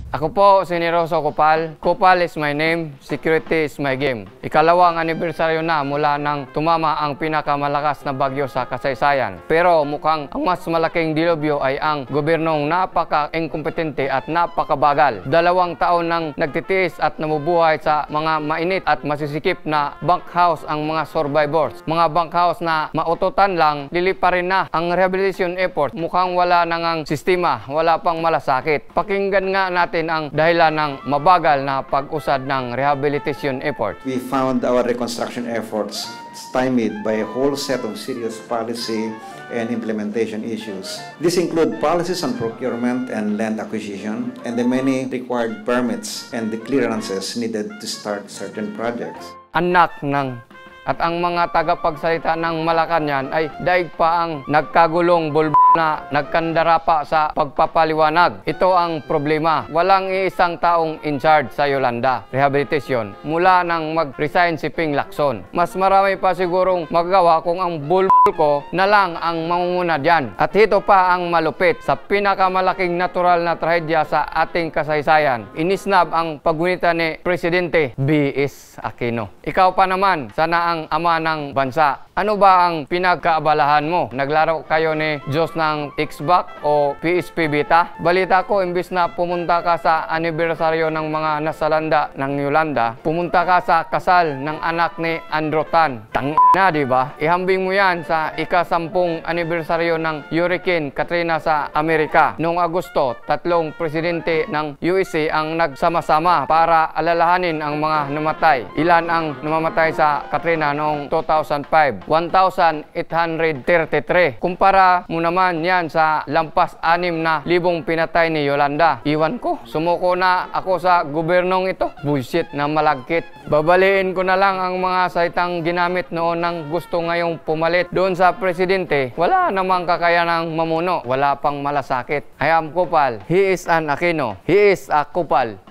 Ako po, si Neroso Copal. Copal is my name, security is my game. Ikalawang anibersaryo na mula nang tumama ang pinakamalakas na bagyo sa kasaysayan. Pero mukhang ang mas malaking dilubyo ay ang gobyernong napaka-inkompetente at napakabagal. 2 taon nang nagtitiis at namubuhay sa mga mainit at masisikip na bunkhouse ang mga survivors. Mga bunkhouse na maututan lang, liliparin na ang rehabilitation effort. Mukhang wala nang ang sistema, wala pang malasakit. Pakinggan nga natin ang dahilan ng mabagal na pag-usad ng rehabilitation effort. We found our reconstruction efforts stymied by a whole set of serious policy and implementation issues. These include policies on procurement and land acquisition and the many required permits and the clearances needed to start certain projects. Anak ng at ang mga tagapagsalita ng Malacanang ay daig pa ang nagkagulong na nagkandara pa sa pagpapaliwanag. Ito ang problema. Walang iisang taong in charge sa Yolanda Rehabilitation mula nang mag-resign si Ping Lacson. Mas marami pa sigurong magagawa kung ang ko na lang ang mangunguna diyan. At ito pa ang malupit sa pinakamalaking natural na trahedya sa ating kasaysayan. Inisnab ang paggunita ni Presidente B.S. Aquino. Ikaw pa naman, sana ang ama ng bansa. Ano ba ang pinagkaabalahan mo? Naglaro kayo ni Diyos ng Xbox o PSP Vita? Balita ko, imbis na pumunta ka sa anibersaryo ng mga nasalanda ng Yolanda, pumunta ka sa kasal ng anak ni Andrew Tan. Tang na, di ba? Ihambing mo yan sa ika-10 anibersaryo ng Hurricane Katrina sa Amerika. Noong Agosto, 3 presidente ng USA ang nagsama-sama para alalahanin ang mga namatay. Ilan ang namamatay sa Katrina noong 2005? 1,833. Kumpara mo naman yan sa lampas 6,000 pinatay ni Yolanda. Iwan ko, sumuko na ako sa gobernong ito. Bullshit na malagkit. Babaliin ko na lang ang mga salitang ginamit noon ng gusto ngayong pumalit. Doon sa presidente, wala namang kakayanang mamuno. Wala pang malasakit. I am Copal. He is an Aquino. He is a Copal.